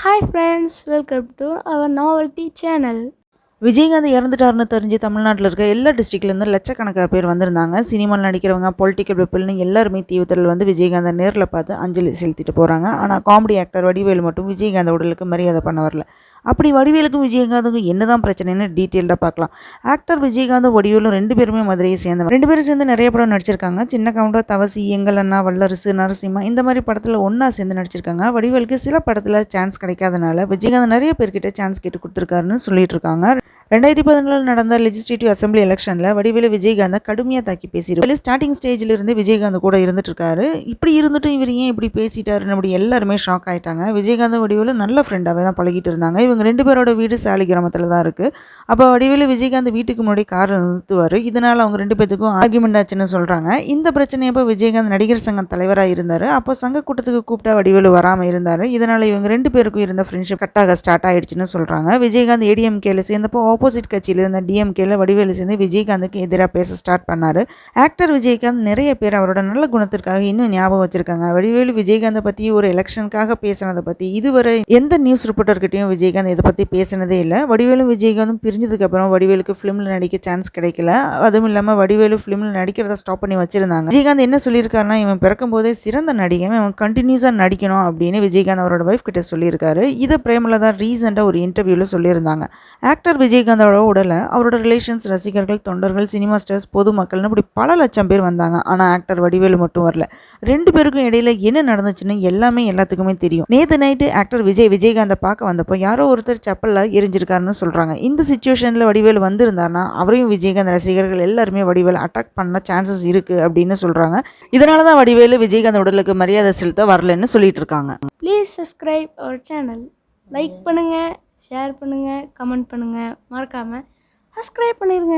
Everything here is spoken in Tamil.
Hi friends, welcome to our novelty channel. Vijayakanth இறந்துட்டாருன்னு தெரிஞ்சு தமிழ்நாட்டில் இருக்க எல்லா டிஸ்ட்ரிக்ட்லேருந்து லட்சக்கணக்கான பேர் வந்திருந்தாங்க. சினிமாவில் நடிக்கிறவங்க, பொலிட்டிக்கல் பீப்புள்னு எல்லாருமே தீவிரத்தில் வந்து விஜயகாந்தை நேரில் பார்த்து அஞ்சலி செலுத்திட்டு போகிறாங்க. ஆனால் காமெடி ஆக்டர் வடிவேலு மட்டும் விஜயகாந்த் உடலுக்கு மரியாதை பண்ண வரல. அப்படி வடிவேலுக்கும் விஜயகாந்துக்கும் என்னதான் பிரச்சனைன்னு டீட்டெயில்டாக பார்க்கலாம். ஆக்டர் விஜயகாந்தும் வடிவேலும் ரெண்டு பேருமே மதுரையை சேர்ந்தவங்க. ரெண்டு பேரும் சேர்ந்து நிறைய படம் நடிச்சிருக்காங்க. சின்ன கவுண்டர், தவசி, எங்கள் அண்ணா, வல்லரசு, நரசிம்மா இந்த மாதிரி படத்தில் ஒன்றா சேர்ந்து நடிச்சிருக்காங்க. வடிவேலுக்கு சில படத்தில் சான்ஸ் கிடைக்காதனால விஜயகாந்த் நிறைய பேர்கிட்ட சான்ஸ் கேட்டு கொடுத்துருக்காருன்னு சொல்லிட்டு இருக்காங்க. 2014 நடந்த லெஜிஸ்லேட்டிவ் அசம்பிளி எலெக்ஷனில் வடிவேலு விஜயகாந்தை கடுமையாக தாக்கி பேசியிருக்காரு. ஸ்டார்டிங் ஸ்டேஜில் இருந்து விஜயகாந்த் கூட இருந்துட்டு இருக்காரு. இப்படி இருந்துட்டும் இவர் ஏன் இப்படி பேசிட்டாருன்னு அப்படி எல்லாருமே ஷாக் ஆகிட்டாங்க. விஜயகாந்த் வடிவேலு நல்ல ஃப்ரெண்டாகவே தான் பழகிட்டு இருந்தாங்க. இவங்க ரெண்டு பேரோட வீடு சாலி கிராமத்தில் தான் இருக்குது. அப்போ வடிவேலு விஜயகாந்த் வீட்டுக்கு முன்னாடி கார் நிறுத்துவார். இதனால் அவங்க ரெண்டு பேத்துக்கும் ஆர்குமெண்ட் ஆச்சுன்னு சொல்கிறாங்க. இந்த பிரச்சனையப்போ விஜயகாந்த் நடிகர் சங்கம் தலைவராக இருந்தார். அப்போ சங்க கூட்டத்துக்கு கூப்பிட்டா வடிவேலு வராமல் இருந்தார். இதனால் இவங்க ரெண்டு பேருக்கும் இருந்த ஃப்ரெண்ட்ஷிப் கட்டாக ஸ்டார்ட் ஆகிடுச்சுன்னு சொல்கிறாங்க. விஜயகாந்த் ஏடிஎம்கேல சேர்ந்தப்போ ஆப்போசிட் கட்சியில் இருந்த டிஎம்கேல வடிவேலு சேர்ந்து விஜயகாந்துக்கு எதிராக பேச ஸ்டார்ட் பண்ணார். ஆக்டர் விஜயகாந்த் நிறைய பேர் அவரோட நல்ல குணத்திற்காக இன்னும் ஞாபகம் வச்சிருக்காங்க. வடிவேலு விஜயகாந்தை பற்றி ஒரு எலெக்ஷனுக்காக பேசினதை பற்றி இதுவரை எந்த நியூஸ் ரிப்போர்ட்டர்கிட்டையும் விஜயகாந்த் இதை பற்றி பேசினதே இல்லை. வடிவேலும் விஜயகாந்தும் பிரிஞ்சதுக்கு அப்புறம் வடிவேலுக்கு ஃபிலிமில் நடிக்க சான்ஸ் கிடைக்கல. அதுவும் இல்லாமல் வடிவேலு ஃபிலிமில் நடிக்கிறத ஸ்டாப் பண்ணி வச்சிருந்தாங்க. விஜயகாந்த் என்ன சொல்லியிருக்காருன்னா, இவன் பிறக்கும் போதே சிறந்த நடிகன், இவன் கண்டினியூஸாக நடிக்கணும் அப்படின்னு விஜயகாந்த் அவரோட ஒய்ஃப் கிட்ட சொல்லியிருக்காரு. இதை பிரேமலதா ரீசெண்டாக ஒரு இன்டர்வியூவில் சொல்லியிருந்தாங்க. ஆக்டர் விஜயகாந்தோட உடலை அவரோட ரிலேஷன்ஸ், ரசிகர்கள், தொண்டர்கள், சினிமா ஸ்டார்ஸ், பொதுமக்கள்னு இப்படி பல லட்சம் பேர் வந்தாங்க. ஆனால் ஆக்டர் வடிவேலு மட்டும் வரல. ரெண்டு பேருக்கும் இடையில என்ன நடந்துச்சுன்னு எல்லாத்துக்குமே தெரியும். நேற்று நைட்டு ஆக்டர் விஜயகாந்தை பார்க்க வந்தப்போ யாரோ ஒருத்தர் செப்பல்ல எரிஞ்சிருக்காருன்னு சொல்றாங்க. இந்த சிச்சுவேஷன்ல வடிவேலு வந்திருந்தாருன்னா அவரையும் விஜயகாந்த் ரசிகர்கள் எல்லாருமே வடிவேலு அட்டாக் பண்ண சான்சஸ் இருக்கு அப்படின்னு சொல்றாங்க. இதனாலதான் வடிவேலு விஜயகாந்த் உடலுக்கு மரியாதை செலுத்த வரலன்னு சொல்லிட்டு இருக்காங்க. Please subscribe our channel. Like பண்ணுங்க, ஷேர் பண்ணுங்க, கமெண்ட் பண்ணுங்க, மறக்காம சப்ஸ்கிரைப் பண்ணிருங்க.